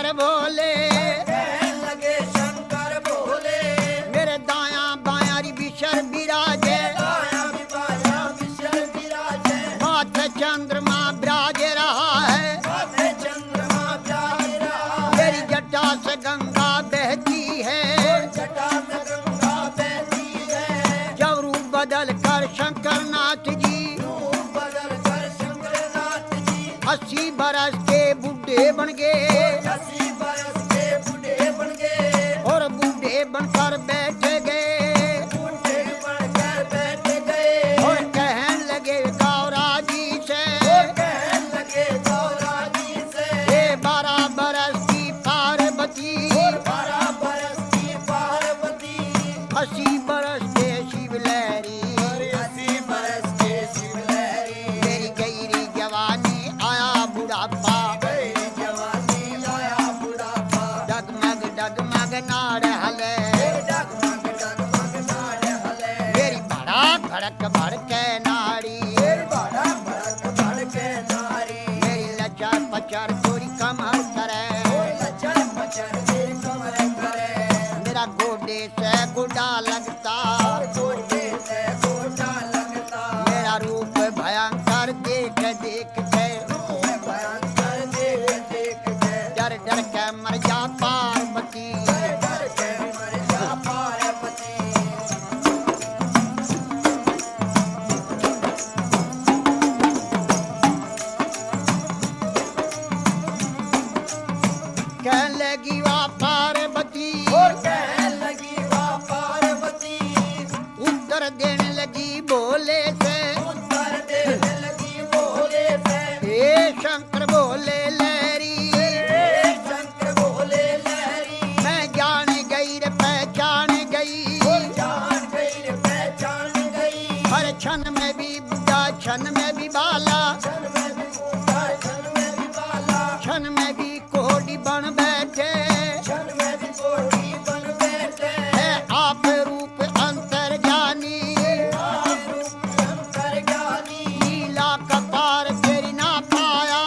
शंकर भोले, कहने लगे शंकर भोले, मेरे दाया बाया विशर विराजे, दाया भी बाया विशर विराजे, माथे चंद्रमा विराज रहा है, माथे चंद्रमा विराज रहा है, मेरी जटा से गंगा बहती है, जटा से गंगा बहती है, जब रूप बदल कर शंकर नाथ जी रूप बदल कर शंकरनाथ जी 80 बरस के बूढ़े बन गए, 80 बरस के बूढ़े बन गए, और बूढ़े बनकर बैठ गए, बूढ़े बनकर बैठ गए, और कहने लगे गौरा जी से, कहने लगे गौरा जी से, ये 12 बरस की पार्वती, 12 बरस की पार्वती, 80 बरस के शिवलहरी, 80 बरस के शिवलहरी, मेरी गहरी जवानी आया बुढ़ापा, गई जवानी आया बुढ़ापा, डगमग डगमग नाड़ हले, डगमग डगमग नाड़ हले, मेरी भड़क भड़क भड़के नाड़ी, बड़ा भड़क भड़के नारी, मेरी लचर पचर चोरी कमर करे, लचर पचर मेरी कमर करे, मेरा गोडे से गुडा लगता, गोटे से गोटा लगता, मेरा रूप भयंकर देख देख के, भयंकर देख देख के, डर डर के मर जा पार्वती, डर के मर जा पार्वती, कहने लगी वाह पार्वती, कहने लगी वाह पार्वती, उत्तर देने लगी बोले से, उत्तर देने लगी बोले से, हे शंकर बोले लहरी, शंकर बोले लहरी, मैं जान गई रे पहचान गई, जान गई रे पहचान गई, हर क्षण में भी बुढ़ा क्षण में भी बाला, क्षण में भी बूढ़ा क्षण में भी बाला, क्षण में भी कोड़ी बन बैठे, क्षण में भी कोठी बन बैठे, है आप रूप अंतर ज्ञानी, अंतर ज्ञानी, लीला कपार तेरी ना पाया,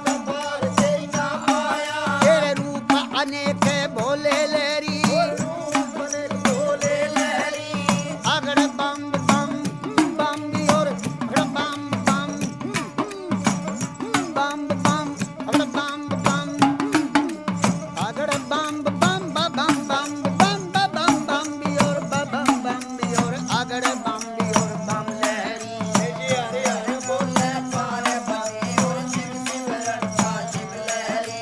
कपार तेरी ना आया, तेरे रूप अनेक भोले लहरी, रूप बने बोले लहरी, अगड़ बम बम बम भी और अगड़ बम बम बम बम अगड़ बम बम अगड़ बम बम बम बम बम बम बम भी और बम बम भी और अगड़ बम भी और बम लहरी, हरे हरे बोले पार्वती और शिव शिव रट्टा शिव लहरी,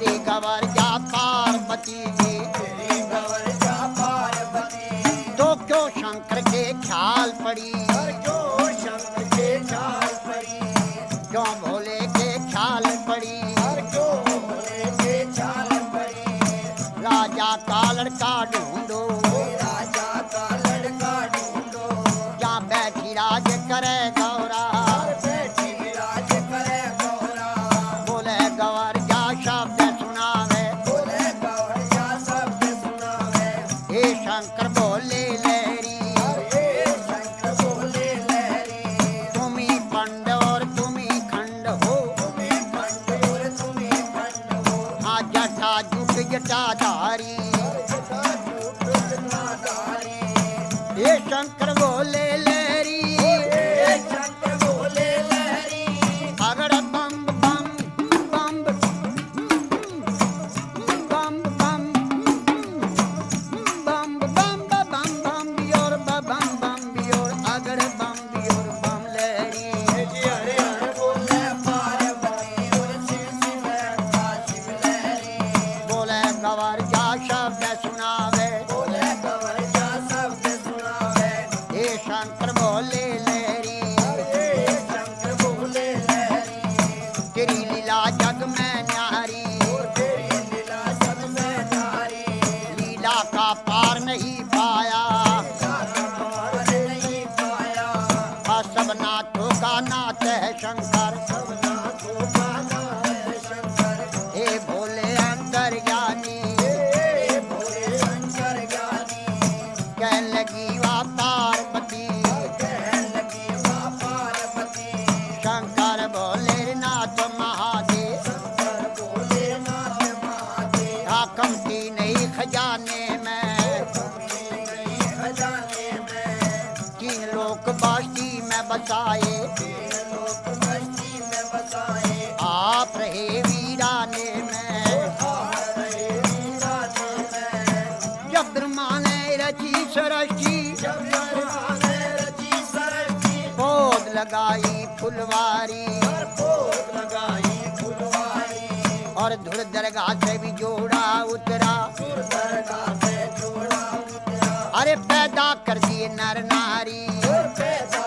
रे गवर जा पार्वती जी, तेरी गवर जा पार्वती, तो क्यों शंकर के ख्याल पड़ी, और क्यों शंकर के चाल पड़ी, क्यों भोले के ख्याल पड़ी, और क्यों भोले के चाल पड़ी, राजा का लड़का ढूंढो, राजा का लड़का ढूंढो, जहाँ बैठी राज करे गौरा, और बैठी विराज करे गौरा, बोले गवर जा शब्द सुनावे, बोले गौर जा शब्द सुनावे, हे शंकर बोले लहरी, और ये शंकर बोले लहरी, तुम्ही पंड और तुम्ही खंड हो, तुम्हें खंड और तुम्हें खंड हो, हाँ जटा जुट जटाधारी, जटा झूठ जटाधारी, हे शंकर बोले लहरी, ये शंकर बोले लहरी, अगड़ बम बम बम बम बम बम बम बम बम भी और बम बम भी और अगड़ बम भी और बम लहरी, हरे हरे बोले पार्वती और शिव शिव रट्टा शिव लहरी, बोले गवर जा शब्द सुनावे, बोले गौर जा शब्द सुनावे, हे शंकर बोले लहरी, ये शंकर बोले लहरी, तेरी लीला जग में न्यारी, तेरी लीला सब में नारी, लीला का पार नहीं पाया, पार नहीं पाया, सब नाथों का नाथ है शंकर, सब नाथों का नाम है शंकर, हे भोले अंतर ज्ञानी, हे भोले शंकर ज्ञानी, कहने लगी वाह पार्वती, कहने लगी वाह पार्वती, शंकर भोले नाथ महादेव, शंकर भोले नाथ लोक बस्ती में बसाए, तीन लोक बस्ती में बसाए, आप रहे वीराने में। आप रहे वीराने में। जब ब्रह्मा ने रची सृष्टि, जब ब्रह्मा ने रची सृष्टि, पौध लगाई फुलवारी, पोत लगाई फुलवारी, और धुर दरगाह से भी जोड़ा उतरा, सुर दरगाह से जोड़ा उतरा, अरे पैदा कर दिए नर नारी। और पैदा